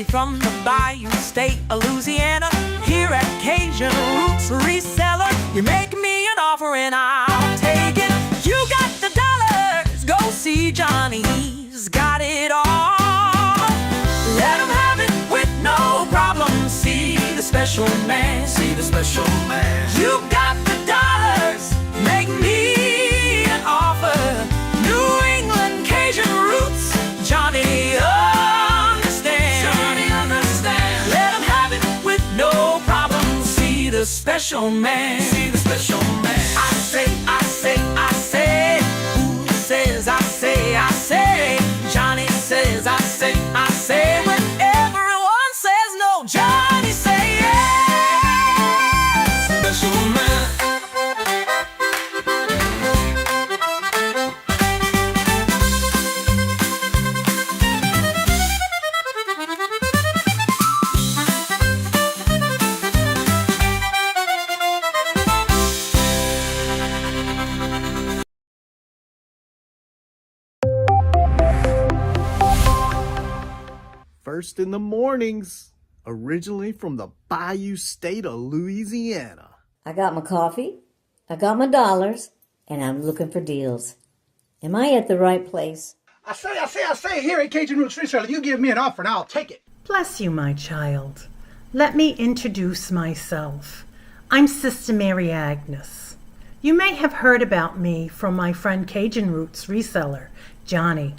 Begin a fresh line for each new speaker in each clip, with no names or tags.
from the Bayou State of Louisiana. Here at Cajun Roots Reseller, you make me an offer and I'll take it. You got the dollars, go see Johnny, he's got it all. Let him have it with no problem. See the special man, see the special man. You got the dollars, make me an offer. New England Kajun Roots, Johnny understands. Johnny understands. Let him have it with no problem. See the special man, see the special man. I say, I say, I say. Who says I say, I say? Johnny says I say, I say. When everyone says no, Johnny say yes. Special man.
First in the mornings, originally from the Bayou State of Louisiana.
I got my coffee, I got my dollars, and I'm looking for deals. Am I at the right place?
I say, here at Cajun Roots Reseller, you give me an offer and I'll take it.
Bless you, my child. Let me introduce myself. I'm Sister Mary Agnes. You may have heard about me from my friend Cajun Roots Reseller, Johnny.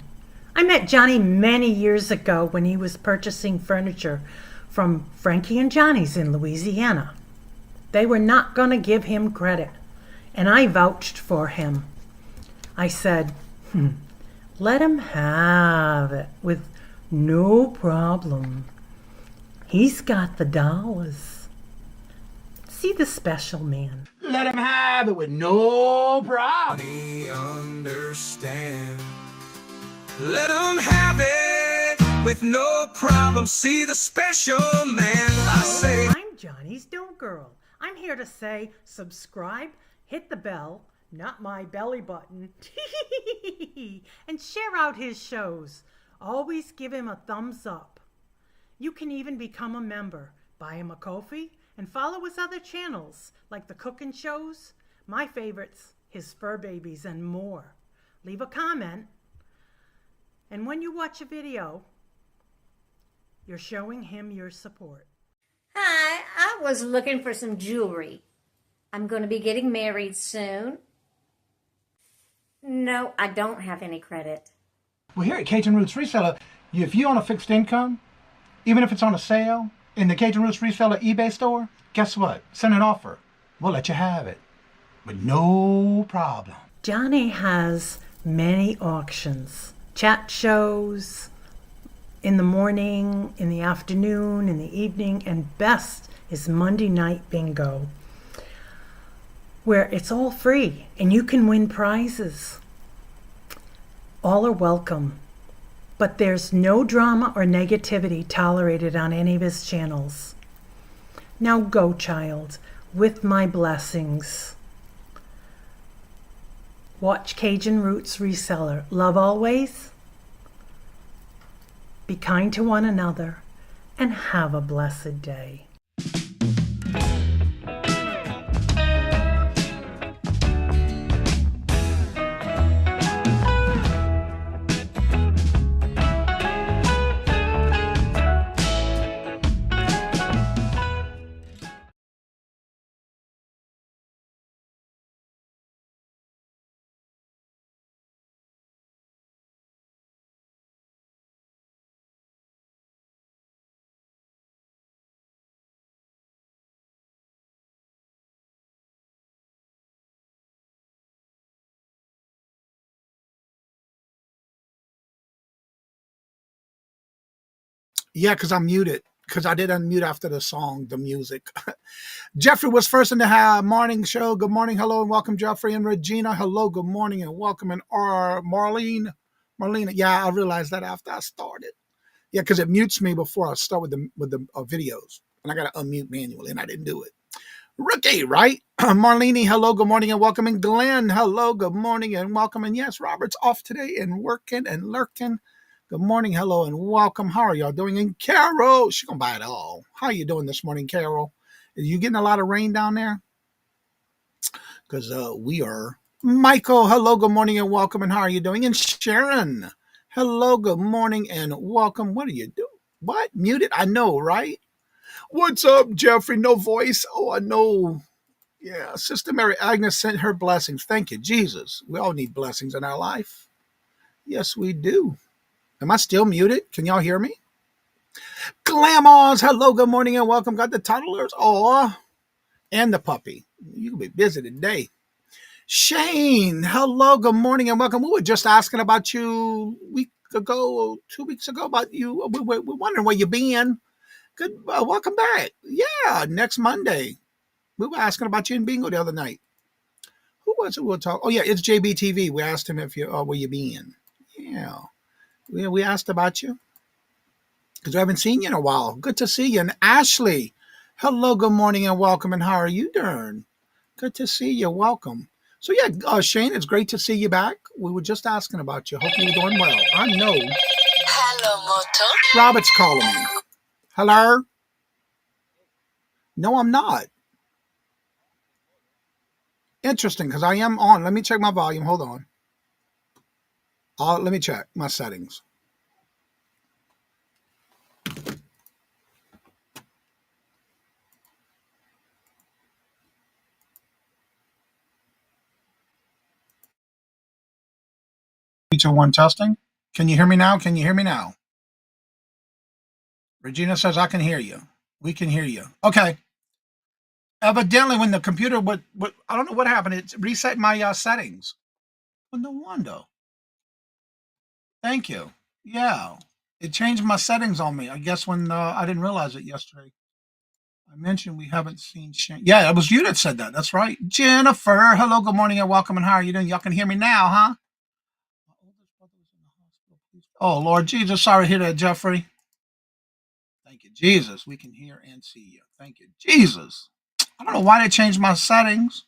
I met Johnny many years ago when he was purchasing furniture from Frankie and Johnny's in Louisiana. They were not going to give him credit, and I vouched for him. I said, let him have it with no problem. He's got the dollars. See the special man.
Let him have it with no problem.
Johnny understand. Let him have it with no problem. See the special man. I say,
I'm Johnny's Don't Girl. I'm here to say subscribe, hit the bell, not my belly button, and share out his shows. Always give him a thumbs up. You can even become a member. Buy him a coffee and follow his other channels like the cooking shows, my favorites, his fur babies, and more. Leave a comment. And when you watch a video, you're showing him your support.
Hi, I was looking for some jewelry. I'm going to be getting married soon. No, I don't have any credit.
Well, here at Cajun Roots Reseller, if you're on a fixed income, even if it's on a sale, in the Cajun Roots Reseller eBay store, guess what? Send an offer. We'll let you have it with no problem.
Johnny has many auctions, chat shows, in the morning, in the afternoon, in the evening, and best is Monday night bingo, where it's all free and you can win prizes. All are welcome, but there's no drama or negativity tolerated on any of his channels. Now go, child, with my blessings. Watch Cajun Roots Reseller. Love always. Be kind to one another and have a blessed day.
Yeah, because I'm muted. Because I did unmute after the song, the music. Jeffrey was first in the morning show. Good morning, hello, and welcome, Jeffrey. And Regina, hello, good morning, and welcome. And Marlene, yeah, I realized that after I started. Yeah, because it mutes me before I start with the videos. And I got to unmute manually, and I didn't do it. Rookie, right? Marlene, hello, good morning, and welcome. And Glenn, hello, good morning, and welcome. And yes, Robert's off today and working and lurking. Good morning, hello, and welcome. How are y'all doing? And Carol, she's gonna buy it all. How you doing this morning, Carol? Are you getting a lot of rain down there? Because we are. Michael, hello, good morning, and welcome. And how are you doing? And Sharon, hello, good morning, and welcome. What are you doing? What? Muted? I know, right? What's up, Jeffrey? No voice. Oh, I know. Yeah, Sister Mary Agnes sent her blessings. Thank you, Jesus. We all need blessings in our life. Yes, we do. Am I still muted? Can y'all hear me? Glamours, hello, good morning, and welcome. Got the toddlers, and the puppy. You can be busy today. Shane, hello, good morning, and welcome. We were just asking about you a week ago, 2 weeks ago, about you. We're wondering where you been. Good, welcome back. Yeah, next Monday. We were asking about you in bingo the other night. Who was it? We'll talk. Oh yeah, it's JBTV. We asked him if you where you been. Yeah, we asked about you because we haven't seen you in a while. Good to see you. And Ashley, hello, good morning, and welcome. And how are you doing? Good to see you. Welcome. So yeah, Shane, it's great to see you back. We were just asking about you. Hope you're doing well. I know.
Hello, Moto.
Robert's calling me. Hello? No, I'm not. Interesting, because I am on. Let me check my volume. Hold on. Let me check my settings. Feature one testing. Can you hear me now? Can you hear me now? Regina says I can hear you. We can hear you. Okay. Evidently, when the computer would I don't know what happened. It reset my settings. Well, no wonder. Thank you. Yeah, it changed my settings on me. I guess when I didn't realize it yesterday. I mentioned we haven't seen Shane. Yeah, it was you that said that. That's right. Jennifer, hello, good morning, and welcome. And how are you doing? Y'all can hear me now, huh? Oh, Lord Jesus, sorry to hear that, Jeffrey. Thank you, Jesus. We can hear and see you. Thank you, Jesus. I don't know why they changed my settings.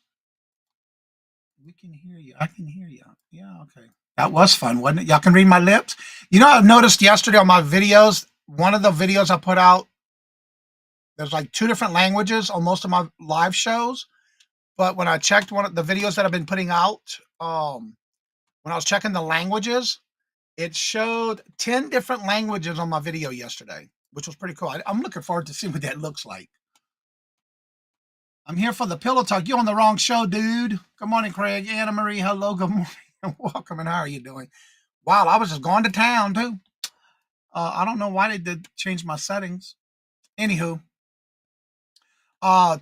We can hear you. I can hear you. Yeah, okay. That was fun, wasn't it? Y'all can read my lips. You know, I noticed yesterday on my videos, one of the videos I put out, there's like 2 different languages on most of my live shows. But when I checked one of the videos that I've been putting out, when I was checking the languages, it showed 10 different languages on my video yesterday, which was pretty cool. I'm looking forward to seeing what that looks like. I'm here for the pillow talk. You're on the wrong show, dude. Good morning, Craig. Anna Marie, hello. Good morning. Welcome. And how are you doing? Wow, I was just going to town, too. I don't know why they did change my settings. Anywho,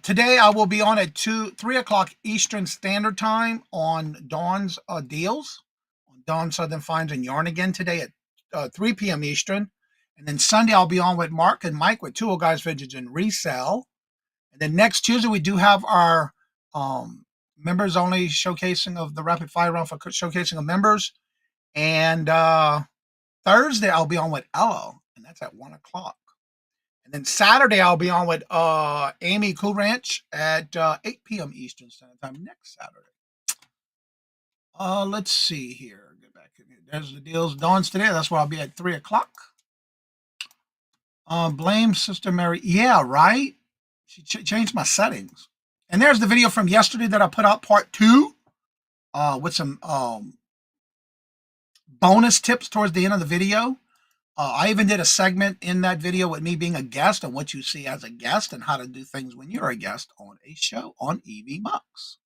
today I will be on at 3 o'clock Eastern Standard Time on Dawn's Deals, on Dawn Southern Finds and Yarn again today at 3 p.m. Eastern. And then Sunday I'll be on with Mark and Mike with Two Old Guys Vintage and Resell. And then next Tuesday we do have our members only showcasing of the rapid fire round for showcasing of members. And Thursday I'll be on with Ella, and that's at 1 o'clock. And then Saturday, I'll be on with Amy Cool Ranch at 8 p.m. Eastern Standard Time next Saturday. Let's see here. Get back in here. There's the deals. Dawn's today. That's where I'll be at 3 o'clock. Blame Sister Mary. Yeah, right? She changed my settings. And there's the video from yesterday that I put out, part 2, with some bonus tips towards the end of the video. I even did a segment in that video with me being a guest and what you see as a guest and how to do things when you're a guest on a show on EV Bucks.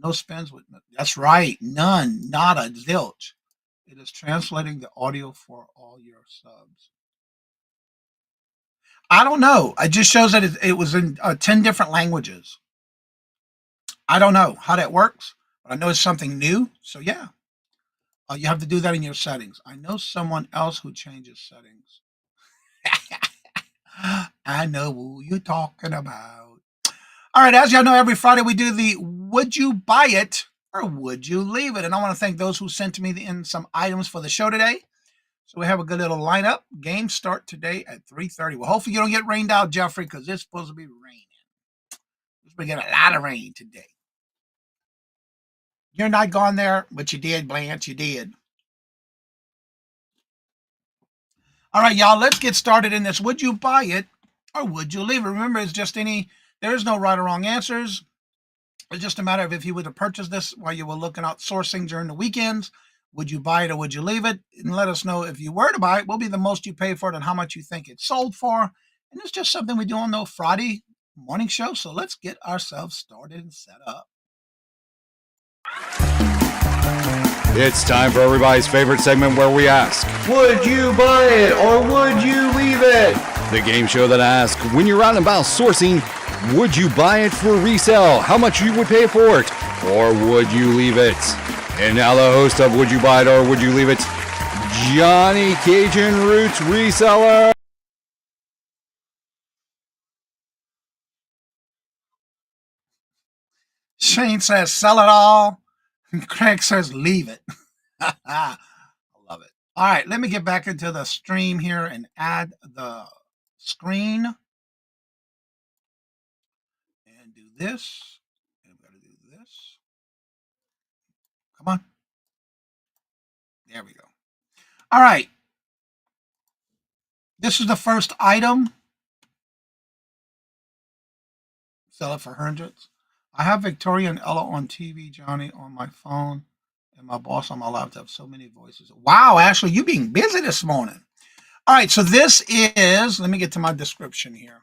No spins with that's right, none, nada, zilch. It is translating the audio for all your subs. I don't know. It just shows that it was in 10 different languages. I don't know how that works, but I know it's something new. So yeah, you have to do that in your settings. I know someone else who changes settings. I know who you're talking about. All right, as y'all know, every Friday we do the Would You Buy It or Would You Leave It? And I want to thank those who sent me in some items for the show today. So we have a good little lineup. Games start today at 3:30. Well, hopefully you don't get rained out, Jeffrey, because it's supposed to be raining. We get a lot of rain today. You're not gone there, but you did, Blanche. You did. All right, y'all, let's get started in this. Would you buy it or would you leave it? Remember, it's just there is no right or wrong answers. It's just a matter of if you were to purchase this while you were looking out sourcing during the weekends. Would you buy it or would you leave it? And let us know if you were to buy it, what will be the most you pay for it and how much you think it's sold for. And it's just something we do on the Friday morning show. So let's get ourselves started and set up.
It's time for everybody's favorite segment where we ask,
Would you buy it or would you leave it?
the game show that asks, when you're out and about sourcing, would you buy it for resale? How much you would pay for it? Or would you leave it? And now the host of Would You Buy It or Would You Leave It, Johnny Cajun Roots Reseller.
Shane says, sell it all. And Craig says, leave it. I love it. All right, let me get back into the stream here and add the screen. And do this. And I've got to do this. Come on. There we go. All right. This is the first item. Sell it for hundreds. I have Victoria and Ella on TV, Johnny on my phone, and my boss on my laptop. So many voices. Wow, Ashley, you being busy this morning. All right, so this is, let me get to my description here.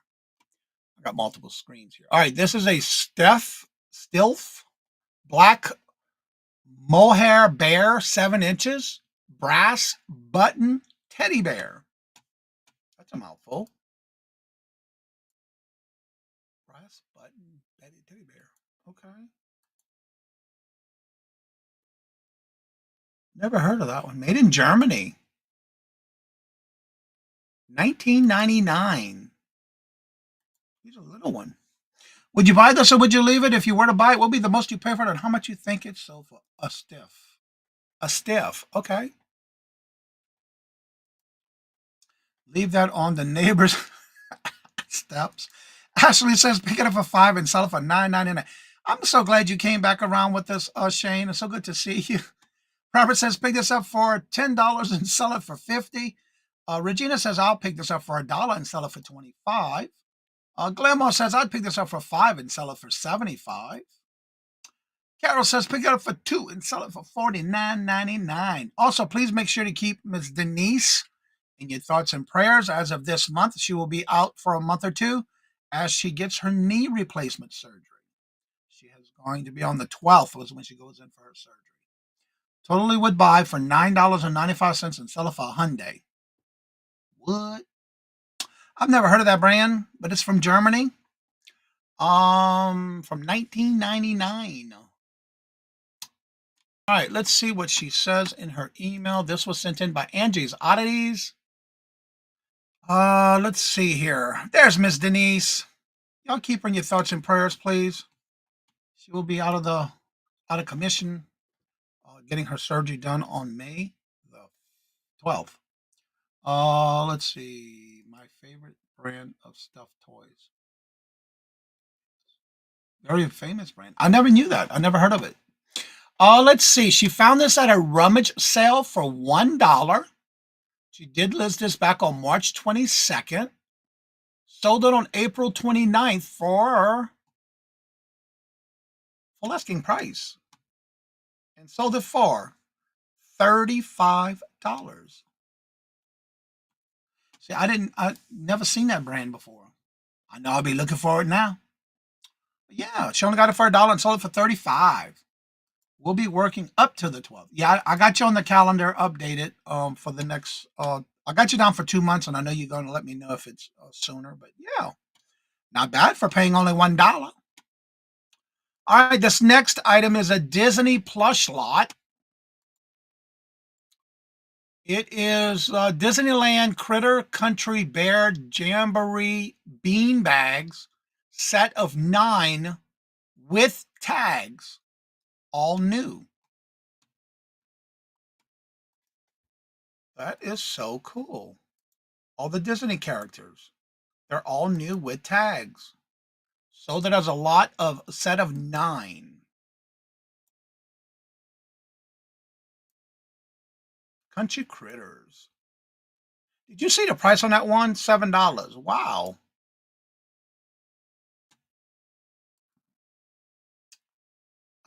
I got multiple screens here. All right, this is a Stilf black mohair bear, 7 inches, brass button teddy bear. That's a mouthful. Brass button teddy bear. Okay. Never heard of that one. Made in Germany. 1999. He's a little one. Would you buy this or would you leave it? If you were to buy it, what would be the most you pay for it and how much you think it's sold for? A stiff. A stiff. Okay. Leave that on the neighbor's steps. Ashley says, pick it up for $5 and sell it for $9.99. I'm so glad you came back around with us, Shane. It's so good to see you. Robert says, pick this up for $10 and sell it for $50. Regina says, I'll pick this up for $1 and sell it for $25. Glenmore says, I'd pick this up for $5 and sell it for $75. Carol says, pick it up for $2 and sell it for $49.99. Also, please make sure to keep Ms. Denise in your thoughts and prayers. As of this month, she will be out for a month or two as she gets her knee replacement surgery. She is going to be on the 12th was when she goes in for her surgery. Totally would buy for $9.95 and sell it for $100. What? I've never heard of that brand, but it's from Germany. From 1999. All right, let's see what she says in her email. This was sent in by Angie's Oddities. Let's see here. There's Miss Denise. Y'all keep her in your thoughts and prayers, please. She will be out of commission, getting her surgery done on May the 12th. Let's see. My favorite brand of stuffed toys. Very famous brand. I never knew that. I never heard of it. Let's see. She found this at a rummage sale for $1. She did list this back on March 22nd. Sold it on April 29th for full asking price. And sold it for $35. See, I never seen that brand before. I know I'll be looking for it now. But yeah, she only got it for $1 and sold it for $35. We'll be working up to the 12th. Yeah, I got you on the calendar updated for the next, I got you down for 2 months, and I know you're going to let me know if it's sooner. But yeah, not bad for paying only $1. All right, this next item is a Disney plush lot. It is Disneyland Critter Country Bear Jamboree bean bags, set of 9 with tags, all new. That is so cool. All the Disney characters, they're all new with tags. So there's a set of 9. Country Critters. Did you see the price on that one? $7. Wow.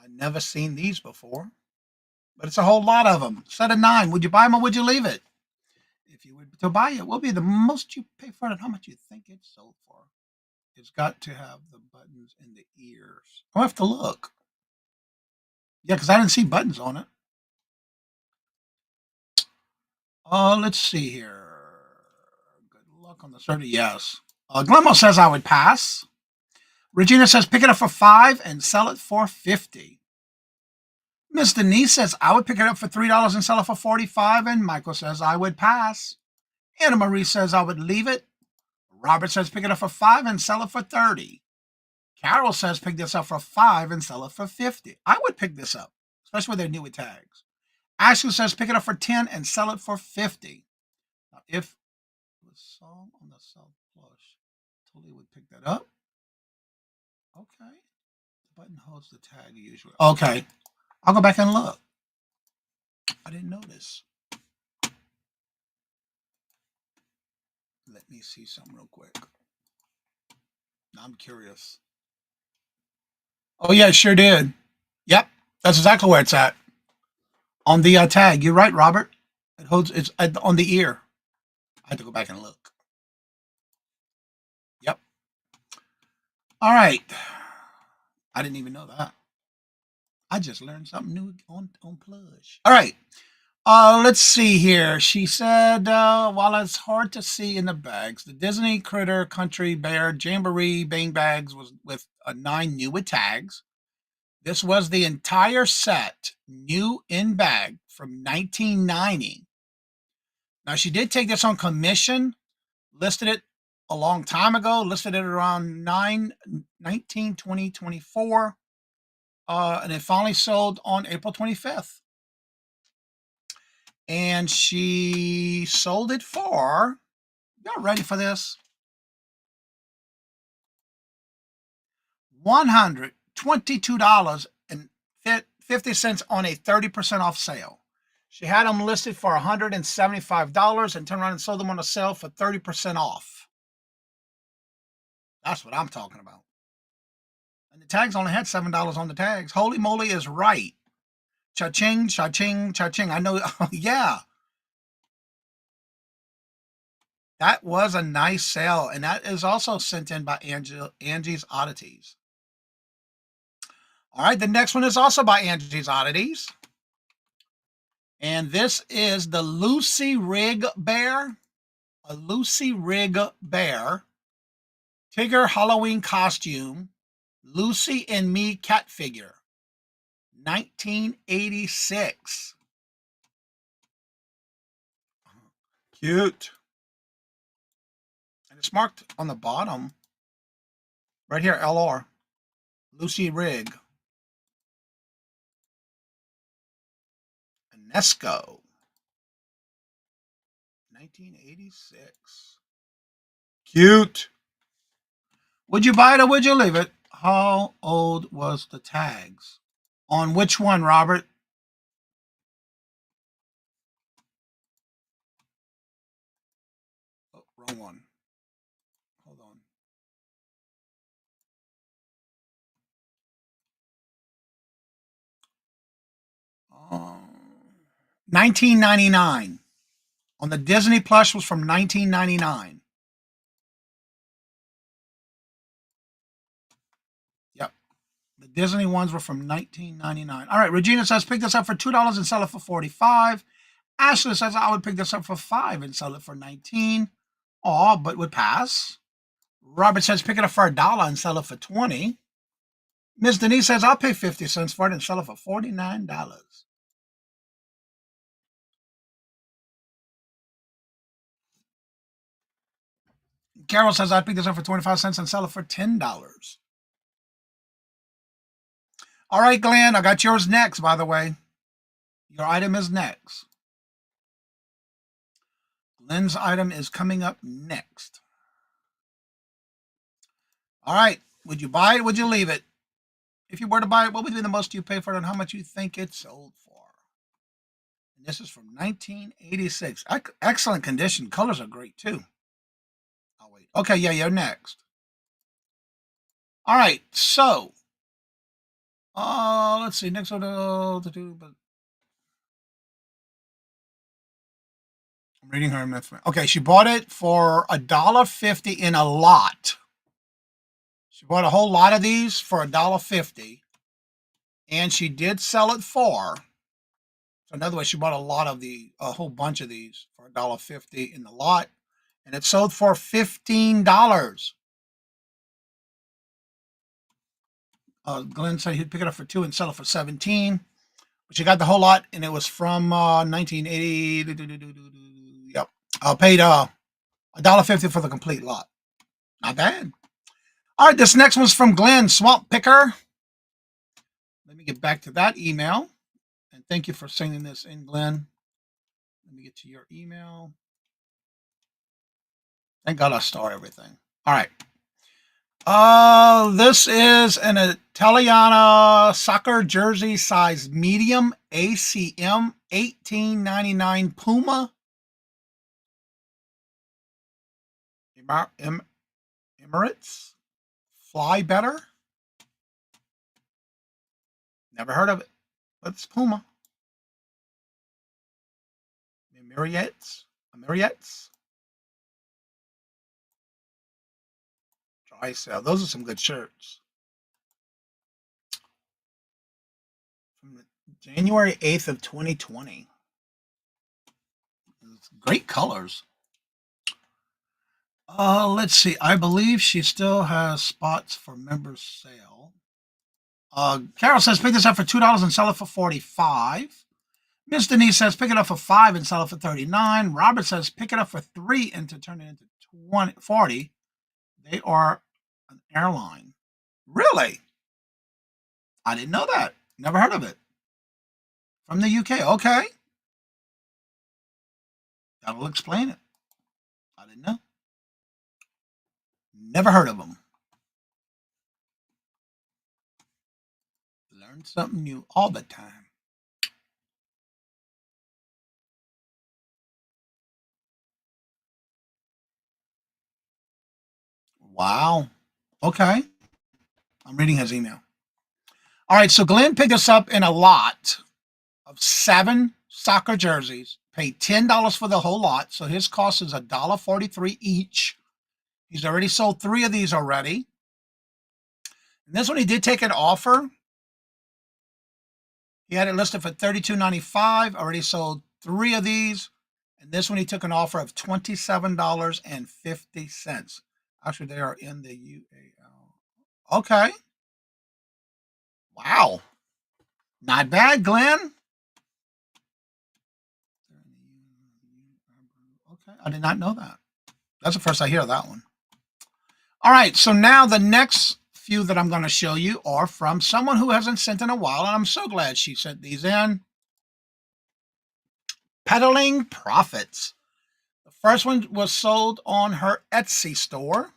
I've never seen these before, but it's a whole lot of them. Set of 9. Would you buy them or would you leave it? If you were to buy it, what would be the most you pay for it and how much you think it's sold for? It's got to have the buttons in the ears. I'll have to look. Yeah, because I didn't see buttons on it. Let's see here. Good luck on the 30. Yes. Glenmo says I would pass. Regina says pick it up for $5 and sell it for $50. Miss Denise says I would pick it up for $3 and sell it for $45. And Michael says I would pass. Anna Marie says I would leave it. Robert says pick it up for $5 and sell it for $30. Carol says pick this up for $5 and sell it for $50. I would pick this up, especially when they're new with tags. Ashley says pick it up for $10 and sell it for $50. Now, if it was sold on the South Plush, totally would pick that up. Okay. The button holds the tag usually. Okay. I'll go back and look. I didn't notice. Let me see something real quick. Now I'm curious. Oh, yeah, it sure did. Yep. That's exactly where it's at. On the tag. You're right, Robert. It holds, it's on the ear. I have to go back and look. Yep. All right. I didn't even know that. I just learned something new on Plush. All right. Let's see here. She said, while it's hard to see in the bags, the Disney Critter Country Bear Jamboree Bang Bags was with 9 new with tags. This was the entire set, new in bag from 1990. Now, she did take this on commission, listed it a long time ago, listed it around 19, 20, 24, and it finally sold on April 25th. And she sold it for, y'all ready for this? $122.50 on a 30% off sale. She had them listed for $175 and turned around and sold them on a sale for 30% off. That's what I'm talking about. And the tags only had $7 on the tags. Holy moly is right. Cha-ching, cha-ching, cha-ching. I know, yeah. That was a nice sale, and that is also sent in by Angie's Oddities. All right, the next one is also by Angie's Oddities. And this is the Lucy Rig Bear. A Lucy Rig Bear. Tigger Halloween costume. Lucy and Me cat figure. 1986. Cute. And it's marked on the bottom. Right here, LR. Lucy Rig. Nesco. 1986. Cute. Would you buy it or would you leave it? How old was the tags? On which one, Robert? Oh, wrong one. Hold on. 1999. On the Disney Plus was from 1999. Yep. The Disney ones were from 1999. All right, Regina says pick this up for $2 and sell it for $45. Ashley says I would pick this up for $5 and sell it for $19. Oh, but would pass. Robert says pick it up for $1 and sell it for $20. Miss Denise says I'll pay 50 cents for it and sell it for $49. Carol says I'd pick this up for 25 cents and sell it for $10. All right, Glenn, I got yours next, by the way. Your item is next. Glenn's item is coming up next. All right, would you buy it? Would you leave it? If you were to buy it, what would be the most you pay for it and how much you think it sold for? And this is from 1986. Excellent condition. Colors are great too. I'll wait. Okay, yeah, you're next. All right, so let's see. Next one to do, but I'm reading her information. Okay, she bought it for $1.50 in a lot. She bought a whole lot of these for $1.50, and she did sell it for. So in other words, she bought a whole bunch of these for $1.50 in the lot, and it sold for $15. Glenn said he'd pick it up for $2 and sell it for $17. But she got the whole lot, and it was from 1980. Yep, I paid $1.50 for the complete lot. Not bad. All right, this next one's from Glenn, Swamp Picker. Let me get back to that email. And thank you for sending this in, Glenn. Let me get to your email. Thank God I store everything. All right. This is an Italiana soccer jersey size medium ACM $18.99 Puma. Emirates Fly Better. Never heard of it. That's Puma. Emirates. Dry sale. Those are some good shirts. From January 8th of 2020. Great colors. Let's see. I believe she still has spots for members sale. Carol says pick this up for $2 and sell it for $45. Miss Denise says pick it up for $5 and sell it for $39. Robert says pick it up for $3 and to turn it into $40. They are an airline. Really? I didn't know that. Never heard of it. From the UK. Okay. That'll explain it. I didn't know. Never heard of them. Learn something new all the time. Wow. Okay. I'm reading his email. All right, so Glenn picked us up in a lot of 7 soccer jerseys, paid $10 for the whole lot, so his cost is $1.43 each. He's already sold 3 of these already. And this one he did take an offer. He had it listed for $32.95, already sold 3 of these. And this one he took an offer of $27.50. Actually, they are in the UAL. Okay. Wow. Not bad, Glenn. Okay, I did not know that. That's the first I hear of that one. All right, so now the next few that I'm going to show you are from someone who hasn't sent in a while, and I'm so glad she sent these in. Peddling Profits. The first one was sold on her Etsy store.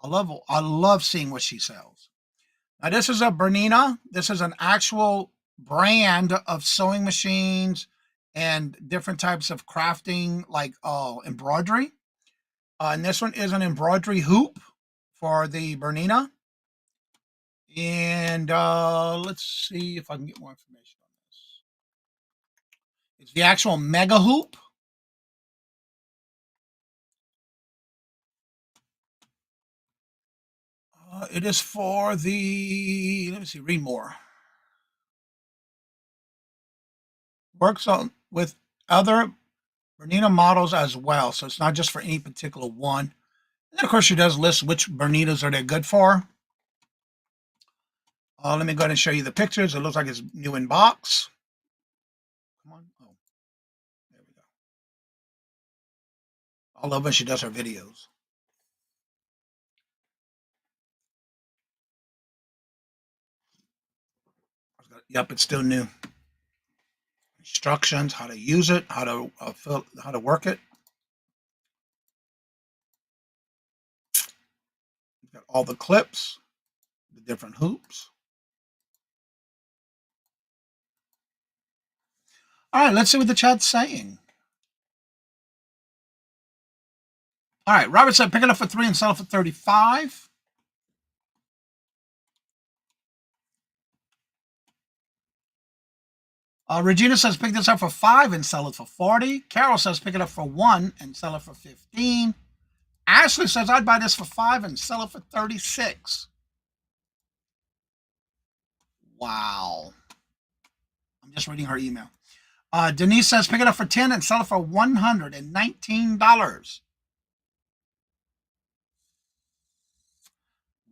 I love seeing what she sells. Now, this is a Bernina. This is an actual brand of sewing machines and different types of crafting, like embroidery. And this one is an embroidery hoop for the Bernina. And let's see if I can get more information on this. It's the actual mega hoop. It is for the, let me see, read more. Works on with other Bernina models as well. So it's not just for any particular one. And then, of course, she does list which Berninas are they good for. Let me go ahead and show you the pictures. It looks like it's new in box. Come on. Oh, there we go. I love when she does her videos. Yep, it's still new. Instructions, how to use it, how to work it. You've got all the clips, the different hoops. All right, let's see what the chat's saying. All right, Robert said pick it up for 3 and sell it for 35. Regina says pick this up for 5 and sell it for 40. Carol says pick it up for 1 and sell it for 15. Ashley says I'd buy this for 5 and sell it for 36. Wow. I'm just reading her email. Denise says pick it up for 10 and sell it for $119.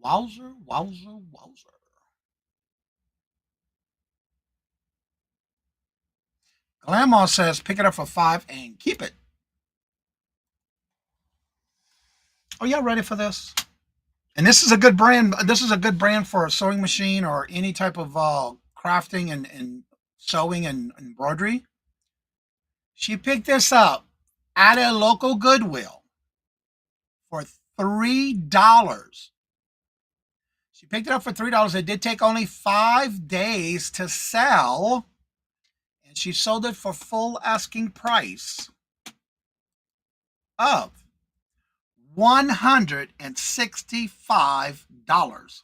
Wowzer, wowzer, wowzer. Grandma says pick it up for 5 and keep it. Are y'all ready for this? And this is a good brand. This is a good brand for a sewing machine or any type of crafting and sewing and embroidery. She picked this up at a local Goodwill for $3. She picked it up for $3. It did take only 5 days to sell. And she sold it for full asking price of $165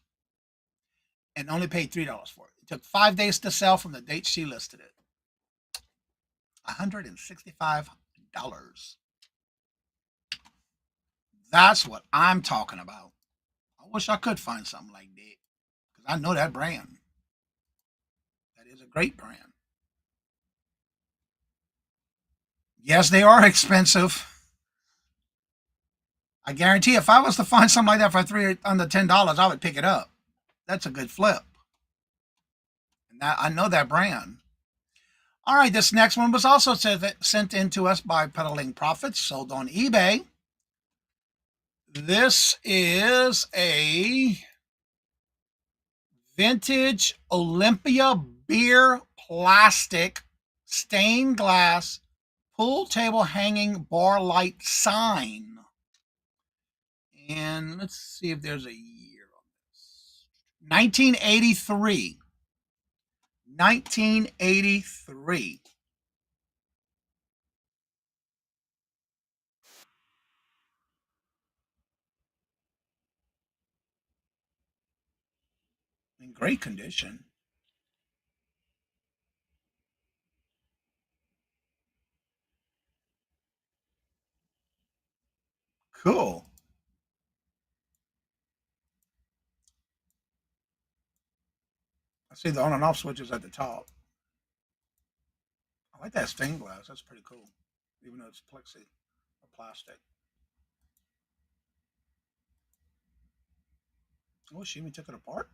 and only paid $3 for it. It took 5 days to sell from the date she listed it. $165. That's what I'm talking about. I wish I could find something like that because I know that brand. That is a great brand. Yes, they are expensive. I guarantee if I was to find something like that for under $10, I would pick it up. That's a good flip. And I know that brand. All right, this next one was also sent in to us by Peddling Profits, sold on eBay. This is a vintage Olympia beer plastic stained glass pool table hanging bar light sign. And let's see if there's a year on this. 1983. 1983. In great condition. Cool. I see the on and off switches at the top. I like that stained glass. That's pretty cool. Even though it's plexi or plastic. Oh, she even took it apart?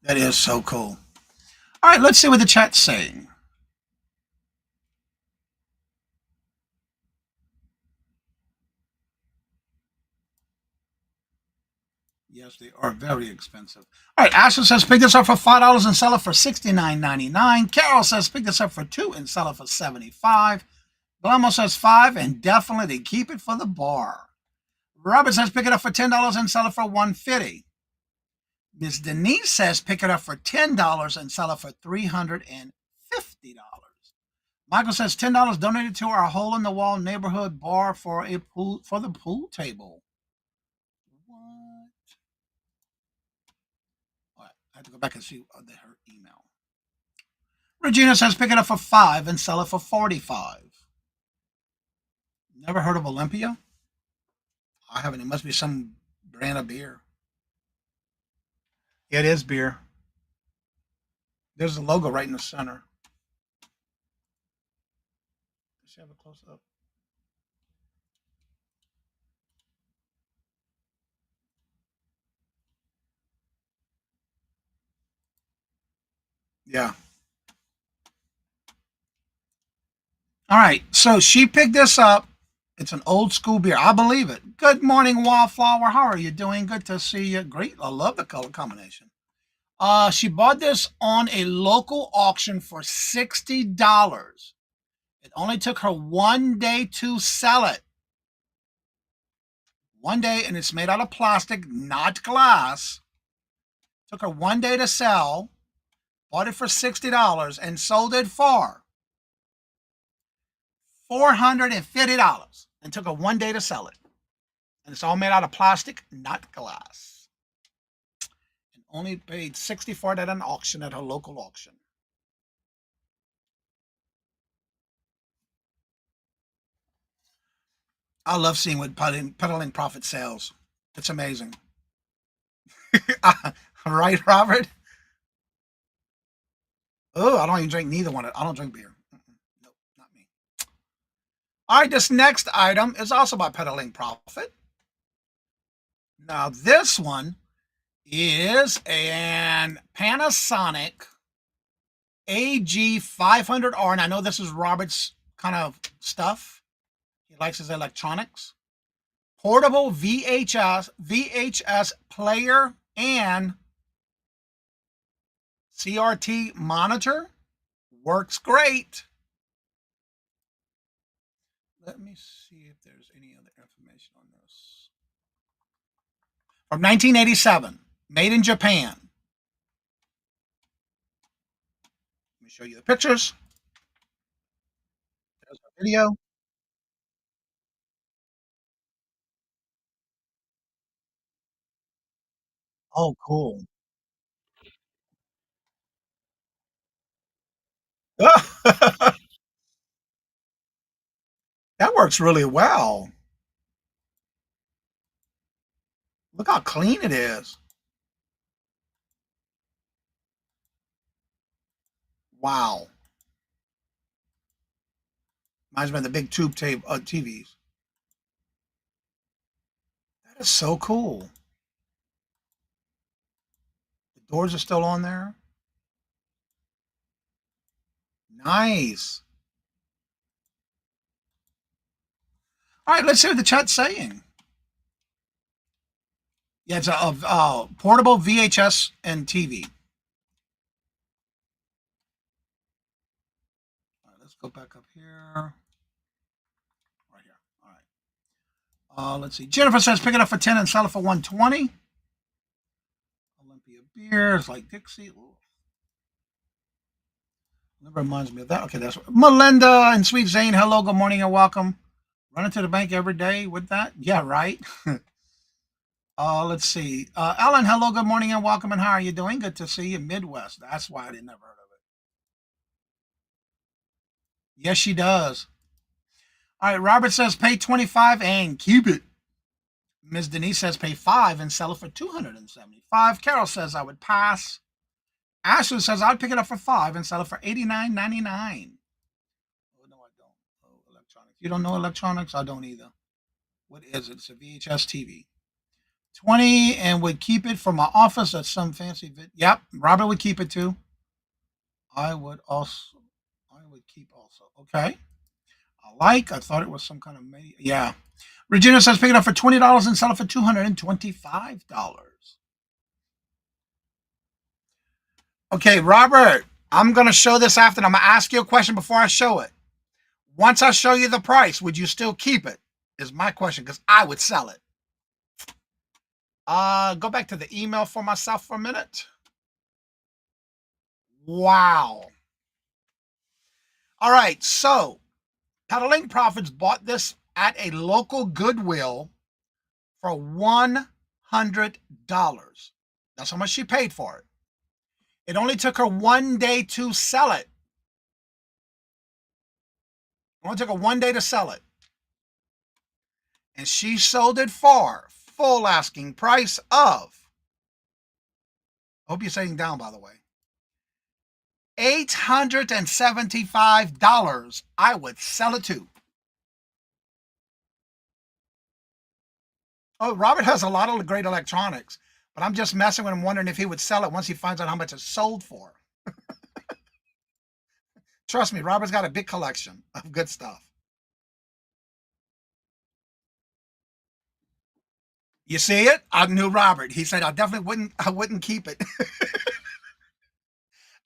That is so cool. All right, let's see what the chat's saying. Yes, they are very expensive. All right, Ashley says pick this up for $5 and sell it for $69.99. Carol says pick this up for $2 and sell it for $75. Guillermo says 5 and definitely keep it for the bar. Robert says pick it up for $10 and sell it for $150. Miss Denise says pick it up for $10 and sell it for $350. Michael says $10 donated to our hole in the wall neighborhood bar for the pool table. What? All right, I have to go back and see her email. Regina says pick it up for $5 and sell it for $45. Never heard of Olympia? I haven't. It must be some brand of beer. It is beer. There's a logo right in the center. Let's have a close up. Yeah. All right. So she picked this up. It's an old school beer. I believe it. Good morning, Wallflower. How are you doing? Good to see you. Great. I love the color combination. She bought this on a local auction for $60. It only took her 1 day to sell it. 1 day, and it's made out of plastic, not glass. Took her 1 day to sell, bought it for $60, and sold it for $450. And took her 1 day to sell it. And it's all made out of plastic, not glass. And only paid $60 for it at an auction, at her local auction. I love seeing what Peddling Profit sells. It's amazing. Right, Robert? Oh, I don't even drink neither one. I don't drink beer. Nope, not me. All right, this next item is also by Peddling Profit. Now, this one is an Panasonic AG500R, and I know this is Robert's kind of stuff. He likes his electronics. Portable VHS player and CRT monitor. Works great. Let me see if there's any other information on this. From 1987, made in Japan. Let me show you the pictures. There's a video. Oh, cool. That works really well. Look how clean it is. Wow. Reminds me of the big tube TVs. That is so cool. The doors are still on there. Nice. All right, let's see what the chat's saying. Yeah, it's a portable VHS and TV. All right, let's go back up here. Right here. All right. Let's see. Jennifer says pick it up for 10 and sell it for 120. Olympia beers like Dixie. Ooh. That reminds me of that. Okay, that's Melinda and Sweet Zane. Hello, good morning, and welcome. Running to the bank every day with that? Yeah, right. Let's see. Ellen, hello, good morning, and welcome. And how are you doing? Good to see you. Midwest. That's why I didn't never heard of it. Yes, she does. All right, Robert says pay 25 and keep it. Ms. Denise says pay 5 and sell it for 275. Carol says I would pass. Ashley says I'd pick it up for 5 and sell it for $89.99. Oh, no, I don't. Oh, electronics. You don't know electronics? I don't either. What is it? It's a VHS TV. 20 and would keep it for my office at some fancy Yep, Robert would keep it too. I would keep also. Okay. I thought it was some kind of yeah. Regina says pick it up for $20 and sell it for $225. Okay, Robert, I'm going to show this after, and I'm going to ask you a question before I show it. Once I show you the price, would you still keep it? Is my question, because I would sell it. Go back to the email for myself for a minute. Wow. All right, so Peddling Profits bought this at a local Goodwill for $100. That's how much she paid for it. It only took her 1 day to sell it. It only took her 1 day to sell it. And she sold it for full asking price of, I hope you're sitting down, by the way, $875. I would sell it to. Oh, Robert has a lot of great electronics, but I'm just messing with him, wondering if he would sell it once he finds out how much it's sold for. Trust me, Robert's got a big collection of good stuff. You see it? I knew Robert. He said I definitely wouldn't keep it.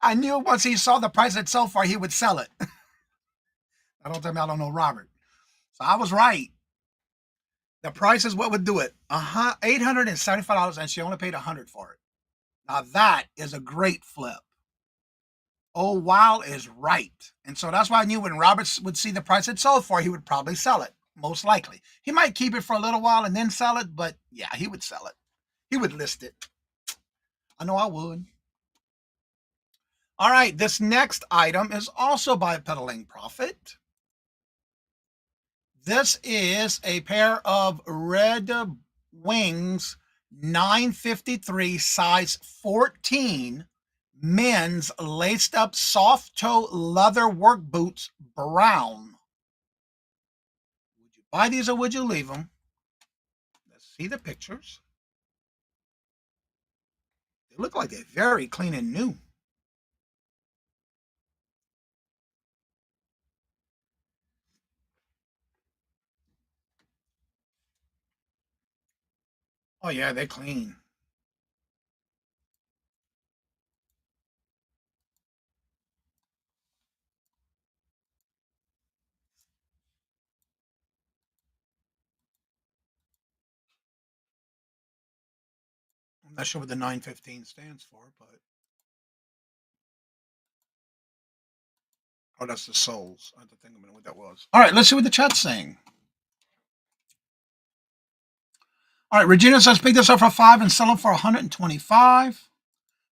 I knew once he saw the price it sold for, he would sell it. Don't tell me I don't know Robert. So I was right. The price is what would do it. $875, and she only paid $100 for it. Now that is a great flip. Oh, wow is right. And so that's why I knew when Roberts would see the price it sold for, he would probably sell it, most likely. He might keep it for a little while and then sell it, but yeah, he would sell it. He would list it. I know I would. All right, this next item is also by Peddling Profit. This is a pair of Red Wings 953 size 14 men's laced up soft toe leather work boots, brown. Would you buy these or would you leave them? Let's see the pictures. They look like they're very clean and new. Oh yeah, they're clean. I'm not sure what the 915 stands for, but oh, that's the soles. I have to think a minute what that was. All right, let's see what the chat's saying. All right, Regina says pick this up for $5 and sell it for $125.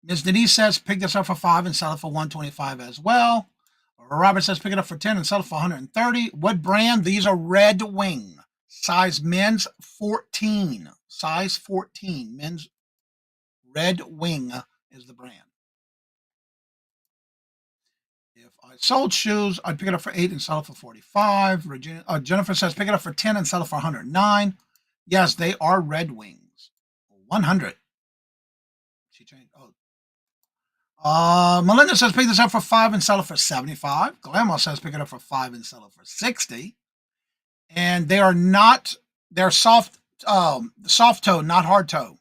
Ms. Denise says pick this up for $5 and sell it for $125 as well. Robert says pick it up for $10 and sell it for $130. What brand? These are Red Wing, size men's 14, size 14, men's Red Wing is the brand. If I sold shoes, I'd pick it up for $8 and sell it for $45. Jennifer says pick it up for $10 and sell it for $109. Yes, they are Red Wings. 100. She changed. Melinda says pick this up for $5 and sell it for $75. Glamour says pick it up for $5 and sell it for $60. And they are not, they're soft toe, not hard toe.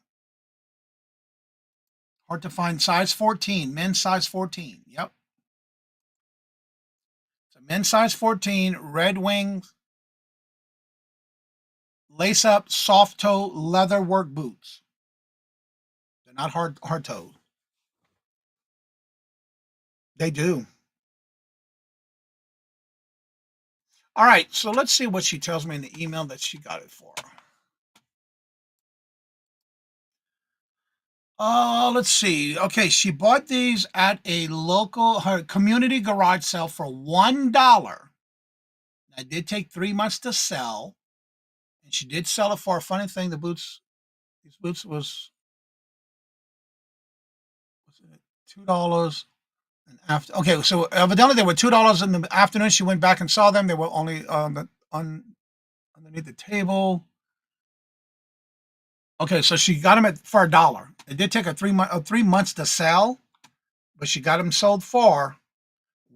Hard to find. Size 14, men's size 14. Yep. So men's size 14, Red Wings, lace up, soft toe, leather work boots. They're not hard toe. They do. All right, so let's see what she tells me in the email that she got it for. Let's see. Okay, she bought these at a her community garage sale for $1. It did take 3 months to sell, and she did sell it for a funny thing. These boots was it $2? And after, okay, so evidently they were $2 in the afternoon. She went back and saw them. They were only underneath the table. Okay, so she got them for $1. It did take her 3 months to sell, but she got them sold for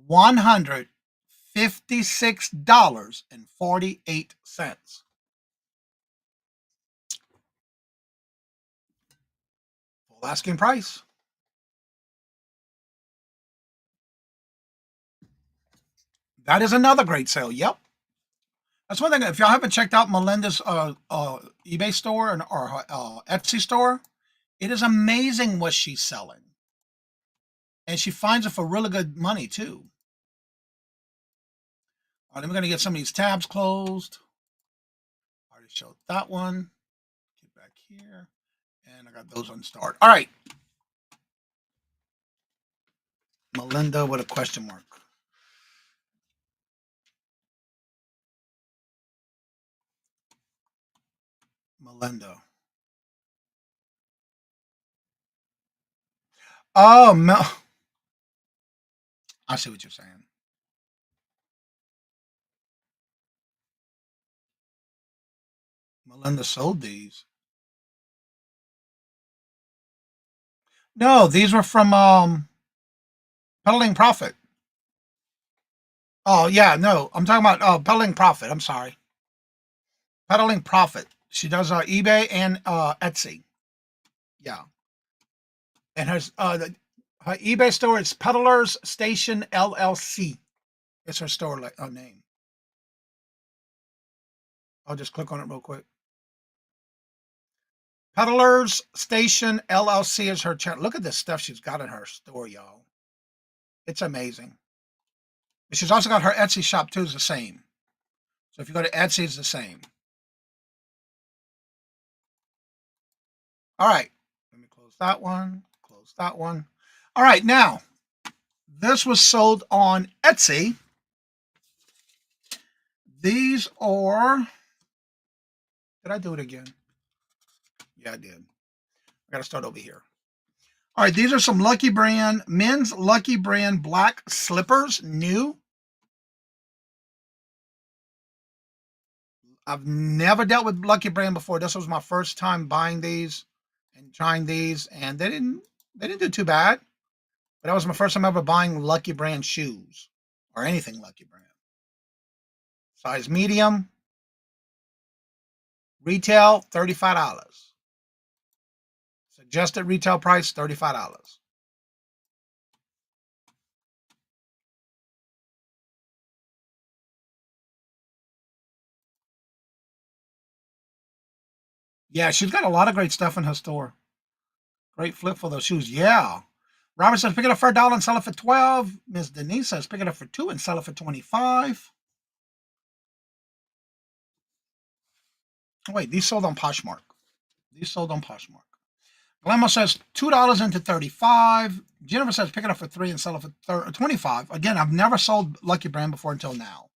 $156.48. Full asking price. That is another great sale. Yep. That's one thing. If y'all haven't checked out Melinda's eBay store or Etsy store, it is amazing what she's selling. And she finds it for really good money, too. All right, then we're going to get some of these tabs closed. I already showed that one. Get back here. And I got those on start. All right. Melinda with a question mark. Melinda. Oh, I see what you're saying. Melinda sold these. No, these were from Peddling Profit. Oh, yeah, no. I'm talking about Peddling Profit. I'm sorry. Peddling Profit. She does eBay and Etsy. Yeah. And her eBay store is Peddlers Station LLC. It's her store name. I'll just click on it real quick. Peddlers Station LLC is her channel. Look at this stuff she's got in her store, y'all. It's amazing. She's also got her Etsy shop too, is the same. So if you go to Etsy, it's the same. All right. Let me close that one. Close that one. All right. Now, this was sold on Etsy. These are... Did I do it again? Yeah, I did. I got to start over here. All right. These are some Lucky Brand, men's Lucky Brand black slippers, new. I've never dealt with Lucky Brand before. This was my first time buying these and trying these, and they didn't do too bad. But that was my first time ever buying Lucky Brand shoes or anything Lucky Brand. Size medium. Retail $35. Suggested retail price $35. Yeah, she's got a lot of great stuff in her store. Great flip for those shoes. Yeah. Robert says, pick it up for $1 and sell it for $12. Ms. Denise says, pick it up for $2 and sell it for $25. Oh, wait, these sold on Poshmark. These sold on Poshmark. Glammo says, $2 into $35. Jennifer says, pick it up for $3 and sell it for $25. Again, I've never sold Lucky Brand before until now.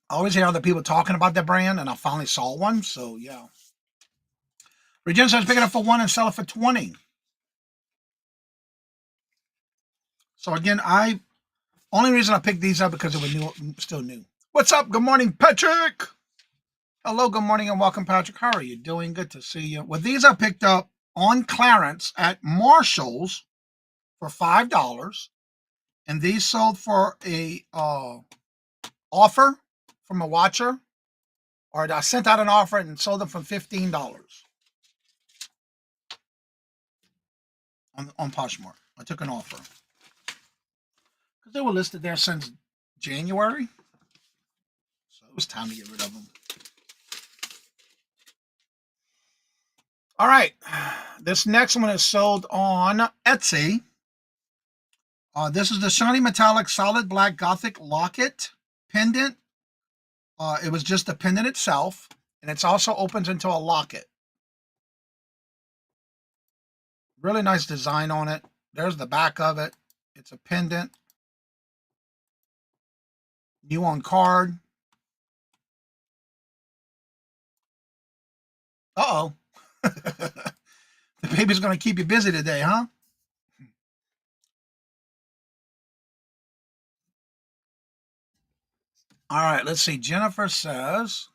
I always hear other people talking about that brand, and I finally saw one, so yeah. Regina says, pick it up for $1 and sell it for $20. So again, only reason I picked these up because they were new, still new. What's up? Good morning, Patrick. Hello, good morning, and welcome, Patrick. How are you doing? Good to see you. Well, these I picked up on clearance at Marshall's for $5, and these sold for a offer from a watcher, or I sent out an offer and sold them for $15 on Poshmark. I took an offer because they were listed there since January, so it was time to get rid of them. All right, this next one is sold on Etsy. This is the shiny metallic solid black gothic locket pendant. It was just the pendant itself, and it's also opens into a locket. Really nice design on it. There's the back of it. It's a pendant. New on card. Uh-oh. The baby's going to keep you busy today, huh? All right, let's see. Jennifer says,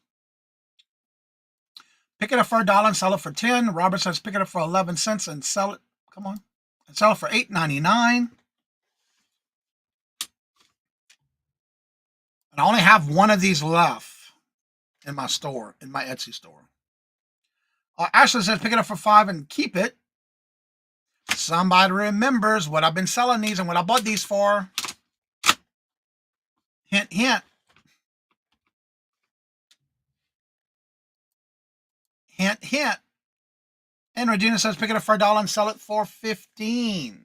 pick it up for $1 and sell it for $10. Robert says, pick it up for 11 cents and sell it. Come on. And sell it for $8.99. And I only have one of these left in my store, in my Etsy store. Ashley says, pick it up for $5 and keep it. Somebody remembers what I've been selling these and what I bought these for. Hint, hint. Hint, hint. And Regina says, pick it up for $1 and sell it for $15.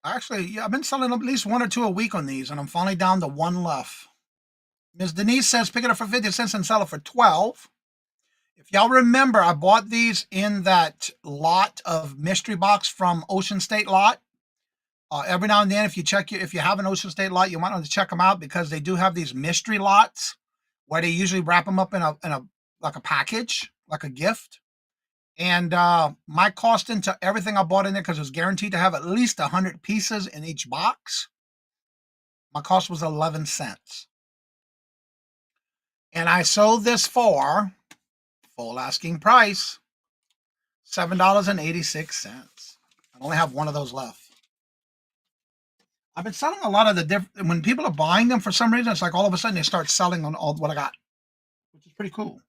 Actually, yeah, I've been selling at least 1 or 2 a week on these, and I'm finally down to 1 left. Ms. Denise says, pick it up for 50 cents and sell it for $12. If y'all remember, I bought these in that lot of mystery box from Ocean State lot. Every now and then, if you have an Ocean State lot, you might want to check them out because they do have these mystery lots where they usually wrap them up in a like a package, like a gift. And my cost into everything I bought in there, because it was guaranteed to have at least 100 pieces in each box, my cost was 11 cents. And I sold this for full asking price, $7.86. I only have one of those left. I've been selling a lot of the different, when people are buying them for some reason, it's like all of a sudden they start selling on all what I got, which is pretty cool.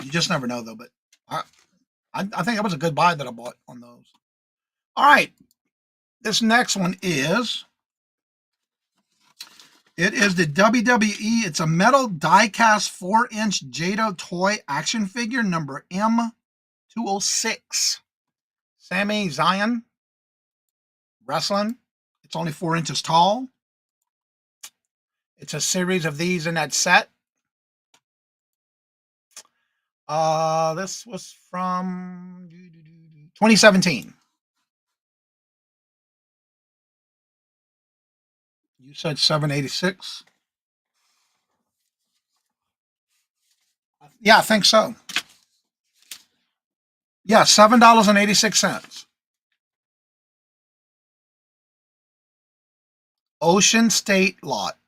You just never know, though. But I think that was a good buy that I bought on those. All right. This next one is, it is the WWE. It's a metal die-cast 4-inch Jado toy action figure number M206. Sami Zayn wrestling. It's only 4 inches tall. It's a series of these in that set. This was from 2017. You said $7.86. Yeah, I think so. Yeah, $7.86. Ocean State lot.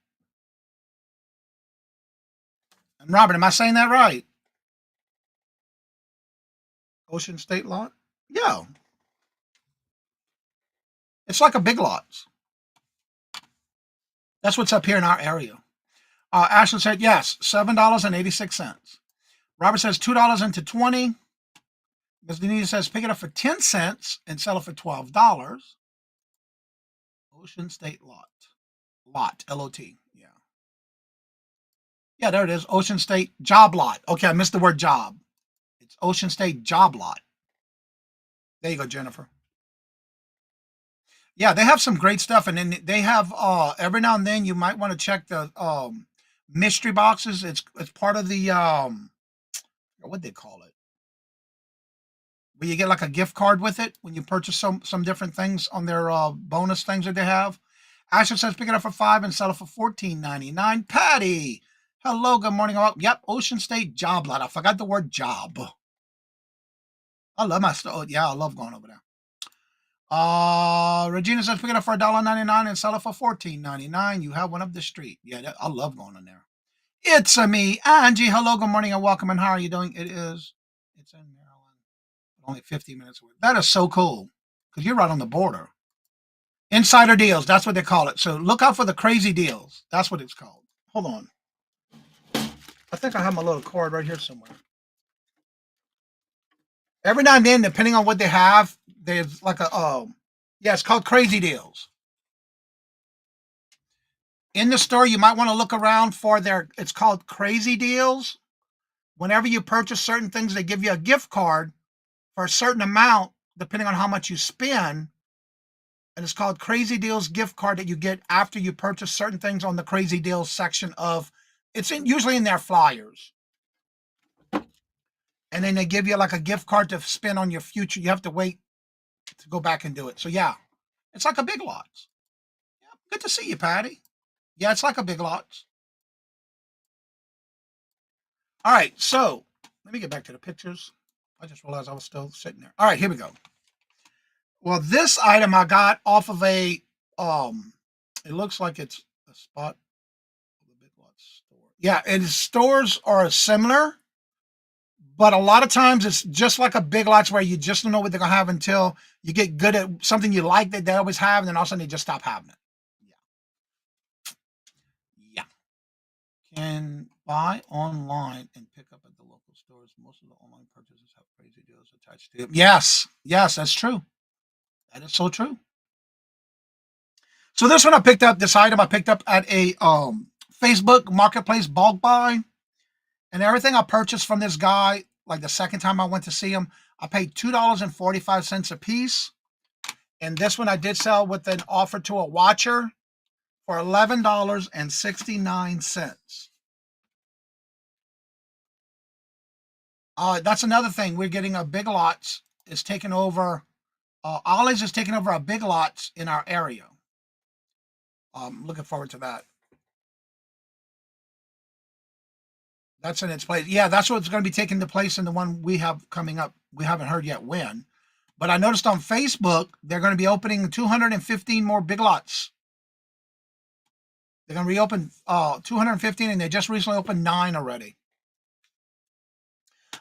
And Robert, am I saying that right? Ocean State lot? Yeah. It's like a Big Lots. That's what's up here in our area. Ashley said, yes, $7.86. Robert says $2 into 20. Ms. Denise says, pick it up for 10 cents and sell it for $12. Ocean State lot. Lot, L-O-T. Yeah. Yeah, there it is. Ocean State job lot. Okay, I missed the word job. It's Ocean State job lot. There you go, Jennifer. Yeah, they have some great stuff, and then they have every now and then you might want to check the mystery boxes. It's part of the what they call it, where you get like a gift card with it when you purchase some different things on their bonus things that they have. Asher says pick it up for $5 and sell it for $14.99. Patty, hello, good morning. Oh, yep, Ocean State job lot. I forgot the word job. I love my store. Yeah, I love going over there. Regina says pick it up for $1.99 and sell it for $14.99. You have one up the street. Yeah, I love going in there. It's a me, Angie. Hello, good morning and welcome. And how are you doing? It's in Maryland. Only 50 minutes away. That is so cool because you're right on the border. Insider deals. That's what they call it. So look out for the crazy deals. That's what it's called. Hold on. I think I have my little card right here somewhere. Every now and then, depending on what they have, there's like a, yeah, it's called crazy deals. In the store, you might want to look around for it's called crazy deals. Whenever you purchase certain things, they give you a gift card for a certain amount, depending on how much you spend. And it's called crazy deals gift card that you get after you purchase certain things on the crazy deals section of, usually in their flyers. And then they give you like a gift card to spend on your future. You have to wait to go back and do it. So yeah, it's like a Big Lots. Yeah, good to see you, Patty. Yeah, it's like a Big Lots. All right, so let me get back to the pictures. I just realized I was still sitting there. All right, here we go. Well, this item I got off of a, it looks like it's a spot of the Big Lots store. Yeah, and stores are similar, but a lot of times it's just like a Big Lots where you just don't know what they're going to have until you get good at something you like that they always have, and then all of a sudden they just stop having it. Yeah. Can buy online and pick up at the local stores. Most of the online purchases have crazy deals attached to them. Yes, that's true. That is so true. So this one this item I picked up at a Facebook Marketplace bulk buy. And everything I purchased from this guy, like the second time I went to see him, I paid $2.45 a piece. And this one I did sell with an offer to a watcher for $11.69. That's another thing. We're getting a Big Lots is taking over. Ollie's is taking over a Big Lots in our area. Looking forward to that. That's in its place. Yeah, that's what's going to be taking the place in the one we have coming up. We haven't heard yet when. But I noticed on Facebook, they're going to be opening 215 more Big Lots. They're going to reopen 215, and they just recently opened 9 already.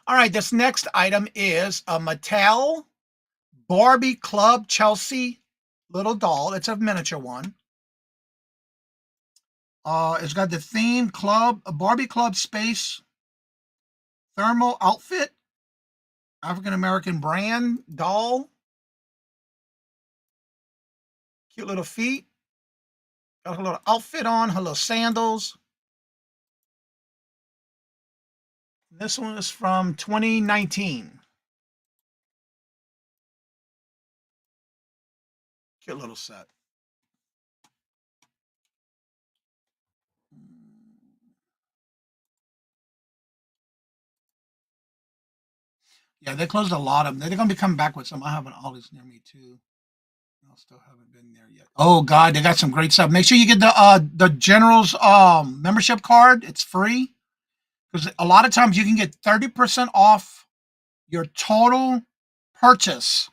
All right, this next item is a Mattel Barbie Club Chelsea little doll. It's a miniature one. It's got the theme club, a Barbie Club Space thermal outfit. African-American brand doll. Cute little feet. Got her little outfit on, her little sandals. This one is from 2019. Cute little set. Yeah, they closed a lot of them. They're going to be coming back with some. I have an Ollie's near me too. I still haven't been there yet. Oh God, they got some great stuff. Make sure you get the General's membership card. It's free because a lot of times you can get 30% off your total purchase.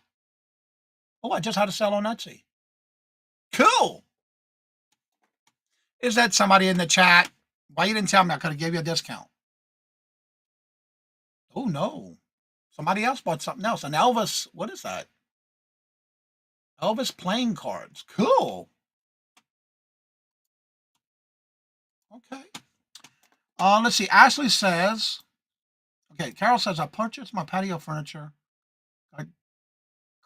Oh, I just had a sale on Etsy. Cool. Is that somebody in the chat? Why you didn't tell me? I could have gave you a discount. Oh no. Somebody else bought something else. An Elvis, what is that? Elvis playing cards. Cool. Okay. Let's see. Ashley says, okay, Carol says, I purchased my patio furniture. I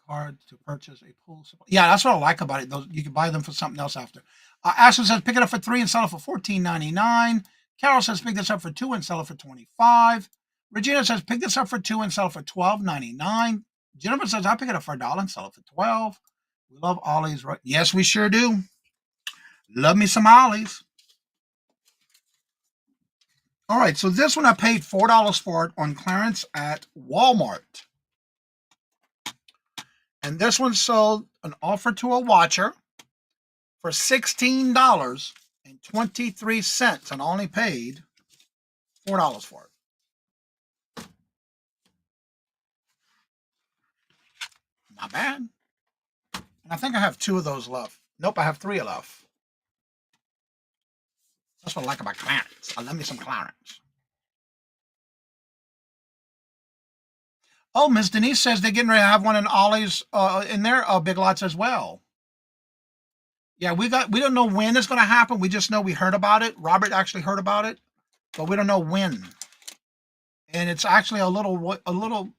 card to purchase a pool supply. Yeah, that's what I like about it. Those you can buy them for something else after. Ashley says, pick it up for $3 and sell it for $14.99. Carol says, pick this up for $2 and sell it for $25. Regina says, pick this up for $2 and sell it for $12.99. Jennifer says, I pick it up for $1 and sell it for $12. We love Ollie's, right? Yes, we sure do. Love me some Ollie's. All right, so this one I paid $4 for it on clearance at Walmart. And this one sold an offer to a watcher for $16.23 and only paid $4 for it. Not bad. And I think I have 2 of those left. Nope, I have 3 left. That's what I like about clearance. I love me some clearance. Oh, Miss Denise says they're getting ready to have one in Ollie's in their Big Lots as well. Yeah, we don't know when it's going to happen. We just know we heard about it. Robert actually heard about it, but we don't know when. And it's actually a little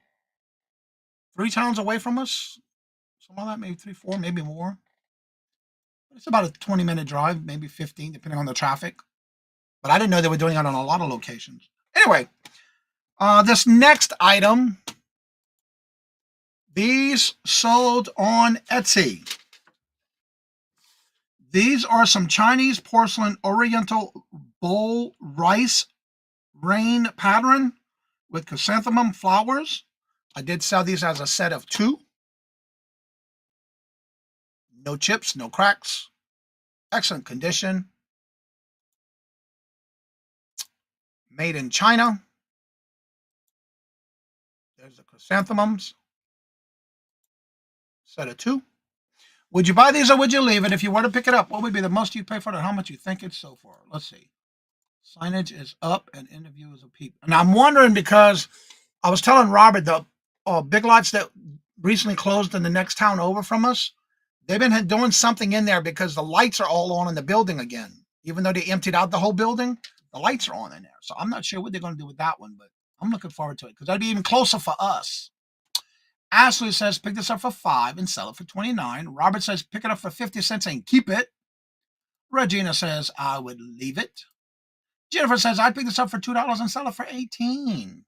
3 towns away from us. Something like that, maybe 3, 4, maybe more. It's about a 20-minute drive, maybe 15, depending on the traffic. But I didn't know they were doing it on a lot of locations. Anyway, this next item, these sold on Etsy. These are some Chinese porcelain oriental bowl rice rain pattern with chrysanthemum flowers. I did sell these as a set of 2. No chips, no cracks. Excellent condition. Made in China. There's the chrysanthemums. Set of 2. Would you buy these or would you leave it? If you were to pick it up, what would be the most you pay for it and how much you think it's sold for? Let's see. Signage is up and interview is a peep. And I'm wondering because I was telling Robert the Big Lots that recently closed in the next town over from us, they've been doing something in there because the lights are all on in the building again. Even though they emptied out the whole building, the lights are on in there. So I'm not sure what they're going to do with that one, but I'm looking forward to it because that'd be even closer for us. Ashley says, pick this up for $5 and sell it for $29. Robert says, pick it up for 50 cents and keep it. Regina says, I would leave it. Jennifer says, I'd pick this up for $2 and sell it for $18.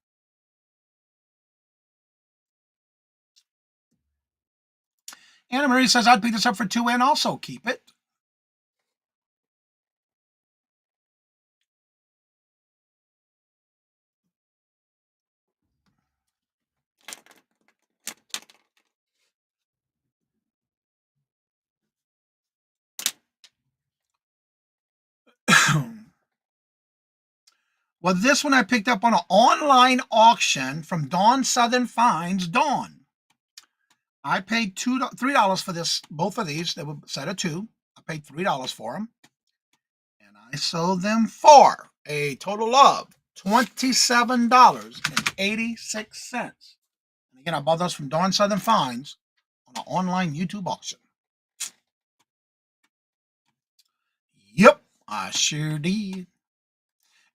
Anna Marie says, I'd pick this up for $2 and also keep it. Well, this one I picked up on an online auction from Dawn Southern Finds. Dawn. I paid $3 for this, both of these. They were a set of 2. I paid $3 for them. And I sold them for a total of $27.86. And again, I bought those from Dawn Southern Finds on an online YouTube auction. Yep, I sure did.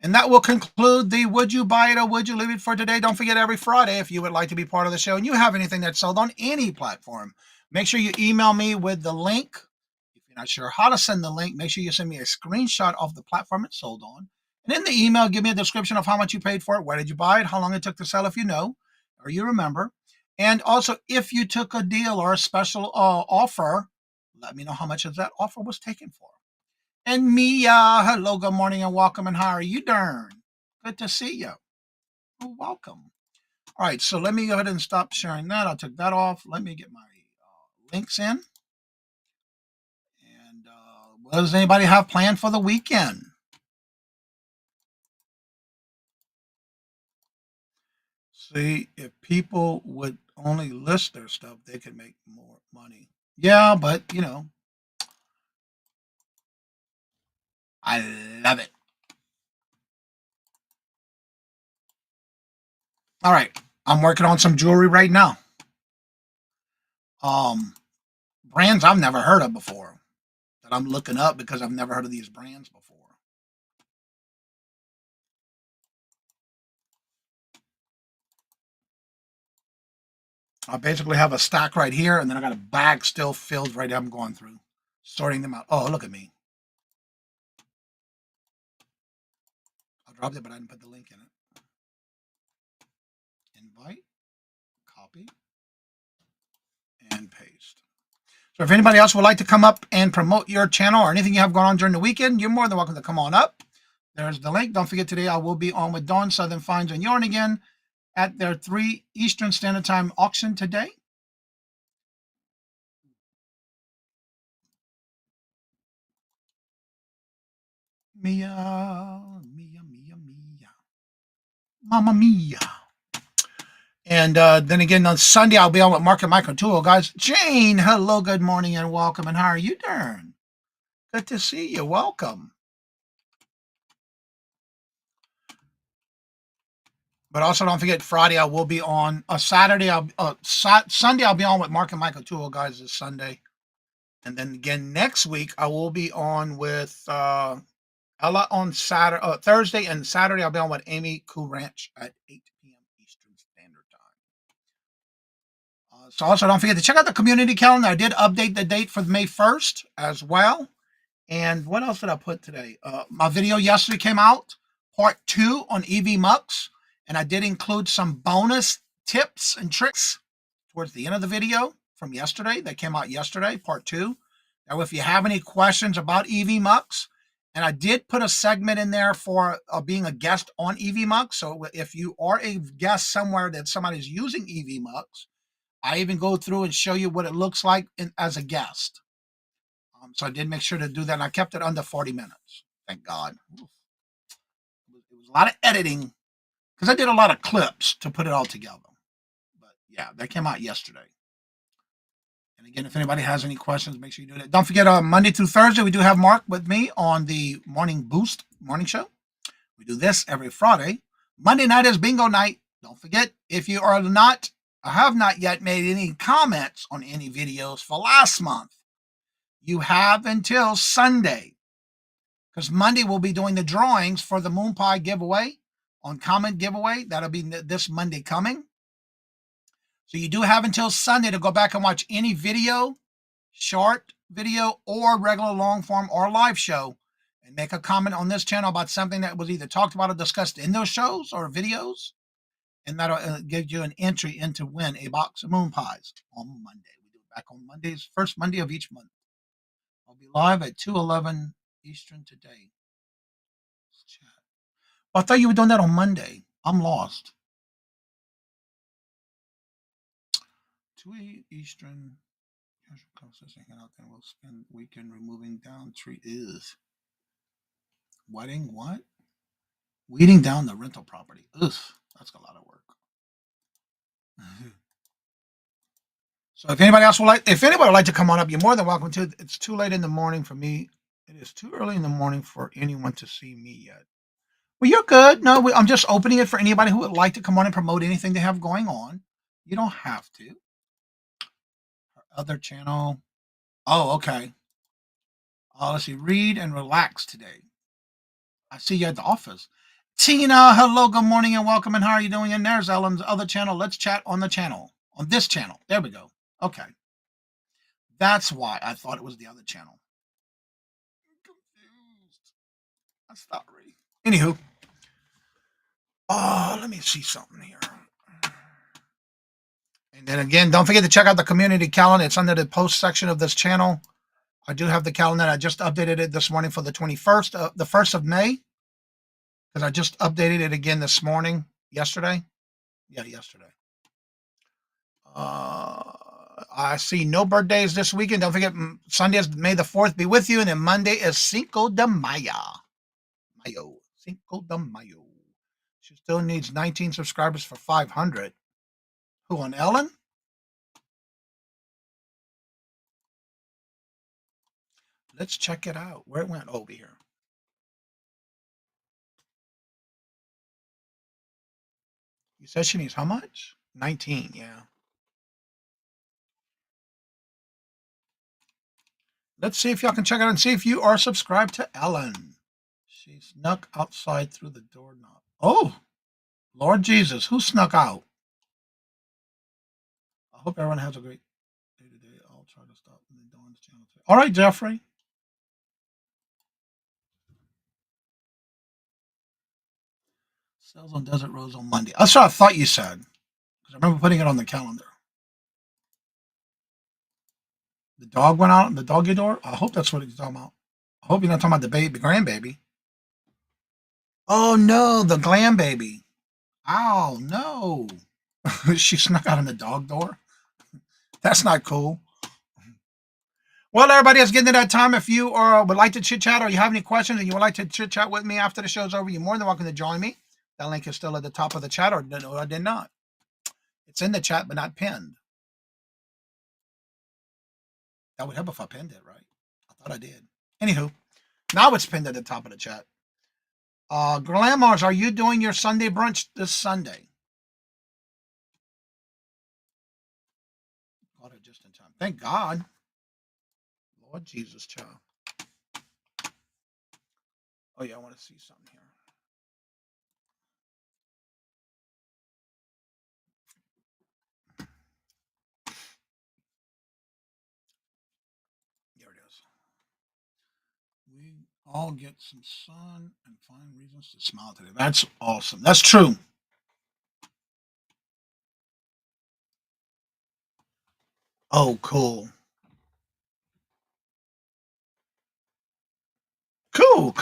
And that will conclude the Would You Buy It or Would You Leave It for today. Don't forget, every Friday, if you would like to be part of the show and you have anything that's sold on any platform, make sure you email me with the link. If you're not sure how to send the link, make sure you send me a screenshot of the platform it's sold on. And in the email, give me a description of how much you paid for it, where did you buy it, how long it took to sell if you know or you remember. And also, if you took a deal or a special offer, let me know how much of that offer was taken for. And Mia, hello, good morning and welcome. And how are you doing? Good to see you. Welcome. All right, so let me go ahead and stop sharing that. I'll take that off. Let me get my links in. And what does anybody have planned for the weekend? See, if people would only list their stuff, they could make more money. Yeah, but I love it. All right, I'm working on some jewelry right now. Brands I've never heard of before that I'm looking up because I've never heard of these brands before. I basically have a stack right here, and then I got a bag still filled right there. I'm going through, sorting them out. Oh, look at me. I dropped it, but I didn't put the link in it. Invite, copy, and paste. So if anybody else would like to come up and promote your channel or anything you have going on during the weekend, you're more than welcome to come on up. There's the link. Don't forget, today I will be on with Dawn Southern Finds and Yarn again at their 3 Eastern Standard Time auction today. Mia, Mia, Mia, Mia. Mamma Mia. And then again, on Sunday, I'll be on with Mark and Michael too. Guys, Jane, hello, good morning, and welcome. And how are you doing? Good to see you. Welcome. But also, don't forget, Friday I will be on. Sunday I'll be on with Mark and Michael too. Guys, this Sunday. And then again, next week I will be on with Ella on Thursday, and Saturday I'll be on with Amy Cool Ranch at 8 p.m. Eastern Standard Time. So also, don't forget to check out the community calendar. I did update the date for May 1st as well. And what else did I put today? My video yesterday came out, part 2 on EV Mucks. And I did include some bonus tips and tricks towards the end of the video from yesterday. That came out yesterday, part 2. Now, if you have any questions about EV Mucks, and I did put a segment in there for being a guest on EV Mucks. So if you are a guest somewhere that somebody's using EV Mucks, I even go through and show you what it looks like as a guest. So I did make sure to do that, and I kept it under 40 minutes. Thank God. It was a lot of editing, because I did a lot of clips to put it all together. But yeah, that came out yesterday. And again, if anybody has any questions, make sure you do that. Don't forget, Monday through Thursday, we do have Mark with me on the Morning Boost morning show. We do this every Friday. Monday night is bingo night. Don't forget, if you are not, or have not yet made any comments on any videos for last month, you have until Sunday. Because Monday we'll be doing the drawings for the Moon Pie giveaway. On comment giveaway, that'll be this Monday coming. So you do have until Sunday to go back and watch any video, short video, or regular long form or live show, and make a comment on this channel about something that was either talked about or discussed in those shows or videos, and that'll give you an entry into win a box of Moon Pies on Monday. We do it back on Mondays, first Monday of each month. I'll be live at 2:11 Eastern today. I thought you were doing that on Monday. I'm lost. 2 Eastern. Hanging out there. We'll spend weekend removing down tree. Is wedding what? Weeding down the rental property. Ugh, that's a lot of work. So if anybody would like to come on up, you're more than welcome to. It's too late in the morning for me. It is too early in the morning for anyone to see me yet. Well, you're good. No, I'm just opening it for anybody who would like to come on and promote anything they have going on. You don't have to. Our other channel. Oh, okay. Let's see. Read and relax today. I see you at the office. Tina, hello, good morning, and welcome. And how are you doing? And there's Ellen's other channel. Let's chat on the channel. On this channel. There we go. Okay. That's why I thought it was the other channel. I'm confused. I stopped reading. Anywho. Oh, let me see something here. And then again, don't forget to check out the community calendar. It's under the post section of this channel. I do have the calendar. I just updated it this morning for the 21st, the 1st of May. Because I just updated it again this morning. Yesterday. Yeah, yesterday. I see no birthdays this weekend. Don't forget, Sunday is May the 4th be with you. And then Monday is Cinco de Mayo. Cinco de Mayo. She still needs 19 subscribers for 500. Who, on Ellen? Let's check it out. Where it went? Over here. You said she needs how much? 19, yeah. Let's see if y'all can check it out and see if you are subscribed to Ellen. She snuck outside through the doorknob. Oh, Lord Jesus, who snuck out? I hope everyone has a great day today. I'll try to stop in the Dawn's channel today. All right, Jeffrey. Sales on Desert Rose on Monday. That's what I thought you said. Because I remember putting it on the calendar. The dog went out, the doggy door? I hope that's what he's talking about. I hope you're not talking about the baby, grandbaby. Oh no, the glam baby. Oh no. She snuck out in the dog door. That's not cool. Well, everybody, it's getting to that time. If you would like to chit chat or you have any questions and you would like to chit chat with me after the show's over, you're more than welcome to join me. That link is still at the top of the chat, or I did not. It's in the chat, but not pinned. That would help if I pinned it, right? I thought I did. Anywho, now it's pinned at the top of the chat. Glamours, are you doing your Sunday brunch this Sunday? Got it just in time. Thank God. Lord Jesus, child. Oh yeah, I want to see something here. There it is. We all get some sun and find reasons to smile today. That's awesome. That's true. Oh, cool. Cool.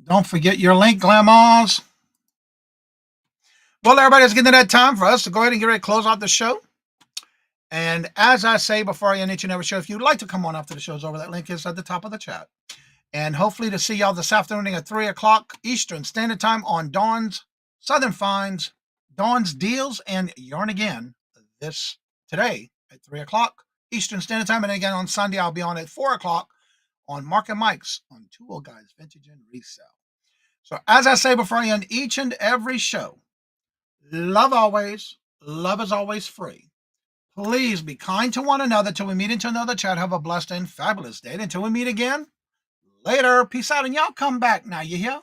Don't forget your link, Glamours. Well, everybody, it's getting to that time for us to go ahead and get ready to close out the show. And as I say before I end each and every show, if you'd like to come on after the show's over, that link is at the top of the chat. And hopefully to see y'all this afternoon at 3 o'clock Eastern Standard Time on Dawn's Southern Finds, Dawn's Deals, and Yarn Again today at 3 o'clock Eastern Standard Time. And again on Sunday, I'll be on at 4 o'clock on Mark and Mike's on Tool Guys Vintage and Resale. So as I say before I end each and every show, love always, love is always free. Please be kind to one another till we meet into another chat. Have a blessed and fabulous day. Until we meet again, later. Peace out, and y'all come back now, you hear?